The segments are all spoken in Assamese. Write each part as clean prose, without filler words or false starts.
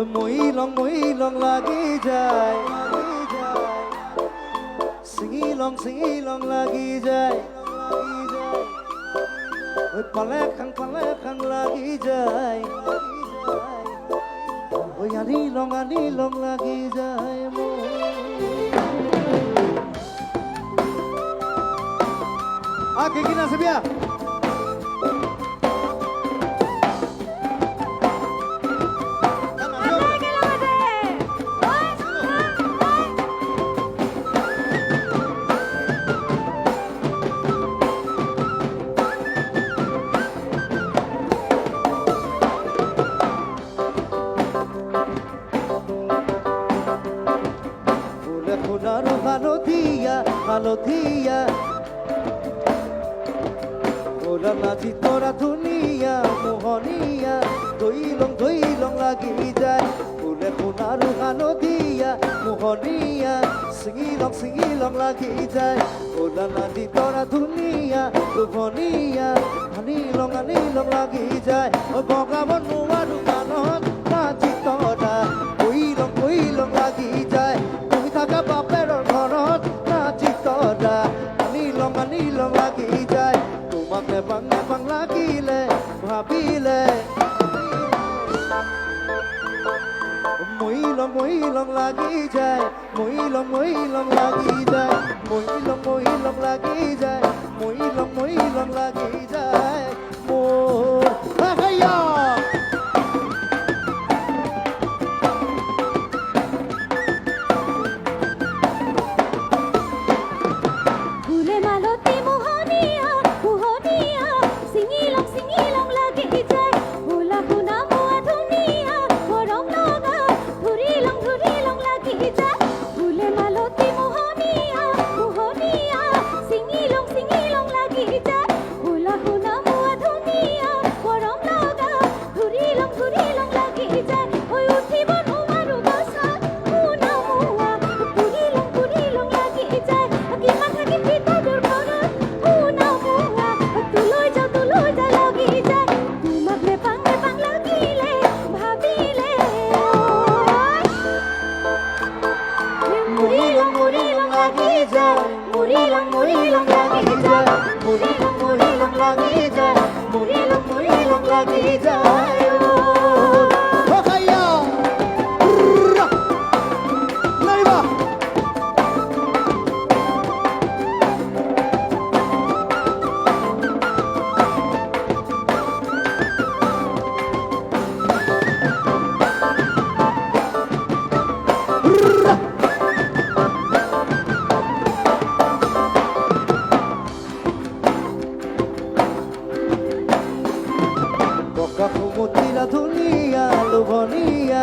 মই লং লাগি যায় সিঙি লং লাগি যায় পালে খাং লাগি যায় আনি লং লাগি যায় আগে কিনা আছে বিয়া হালধীয়া ওরা নাচি তোরা ধুনিয়া মোহনিয়া ধই লং লাগি যায় ফুলে সোণাৰু হালধীয়া মোহনিয়া ছিঙি লং লাগি যায় ওৰা নাচি তোৰা ধুনিয়া মোহনিয়া আনি লং লাগি যায় বগাব নোৱাৰো গানত নাচি তোৰা কই লং লাগি যায় তুমি থাকা বাপেৰৰ ঘৰত আনি লং লাগি যায় তোমাক নেপাং লাগিলে ভাবিলে মই লং লাগি যায় মই লং লাগি যায় মই লং লাগি যায় মই লং লাগি যায় মোৰ হাইয়া কুমতিৰা ধুনিয়া লোভনীয়া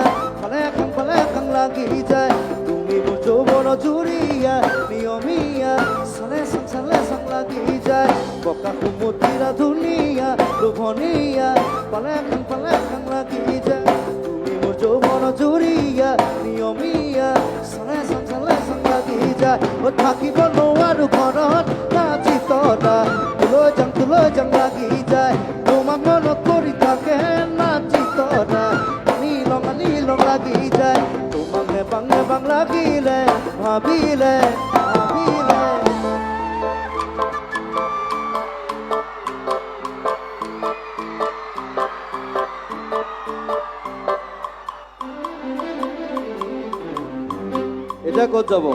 পালে খাং লাগি যায় তুমি মোৰ যৌবন জুৰিয়া নিয়মীয়া চালে চাং লাগি যায় বকা কুমতিৰা ধুনিয়া লোভনীয়া পালে খাং লাগি যায় তুমি মোৰ যৌবন জুৰিয়া নিয়মীয়া চালে চাং লাগি যায় থাকিব নোৱাৰো ঘৰত নাচি তৰা তুলৈ যাং লাগি যায় তোমাক মনত কৰি থাকে নাচি তৰা আনি লং লাগি যায় তোমাক নেপাং লাগিলে ভাবিলে এটা ক'ত যাব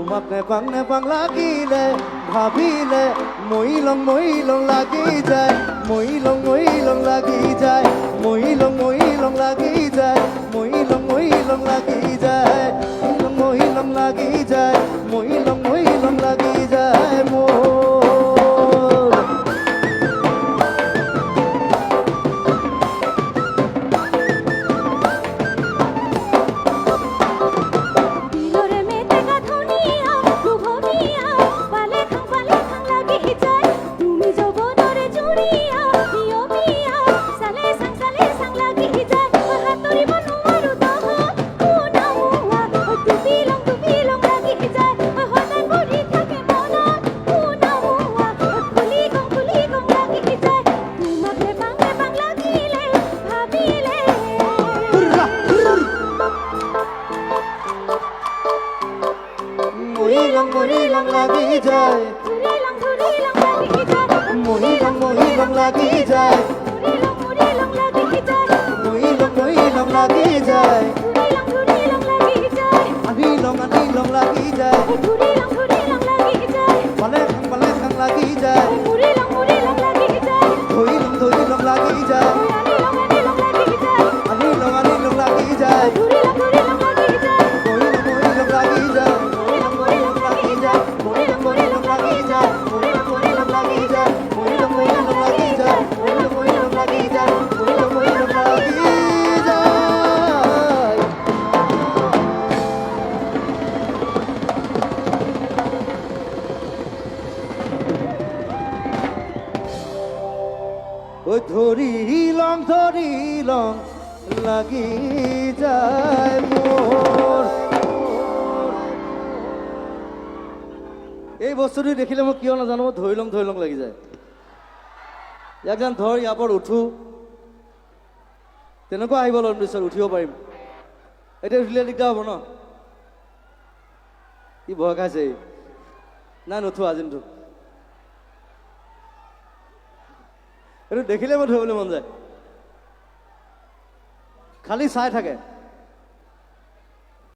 তোমাক নেপাং লাগিলে ভাবিলে মই লং লাগি যায় মই লং লাগি যায় মই লং লাগি যায় মই লং লাগি যায় মই লং লাগি যায় মই লং লাগি যায় মোৰ Long মহিলং লাগি যায় মহিলং লাগি যায় মহিলং লাগি যায় আনিলং লাগি যায় পালে খাং লাগি যায় ধইলং লাগি যায় আনিলং লাগি যায় মহিলং লাগি যায় মহিলং লাগি যায় মহিলং লাগি যায় মহিলং লাগি যায় মহিলং লাগি যায় মহিলং লাগি যায় মহিলং লাগি যায় ওই ধরিলং লাগি যায় মোর এই বস্তুটো দেখিলে মই কিয় নাজানো মই ধৰিলং লাগি যায় একজন ধৰ ইয়াৰ পৰা উঠো তেনেকুৱা আহিব লম পিছত উঠিব পাৰিম এতিয়া উঠিলে দিগদাৰ হ'ব ন ই ভয় খাইছে নাই নুঠো আজি নুঠো এইটো দেখিলে মই ধৰিবলৈ মন যায় খালি চাই থাকে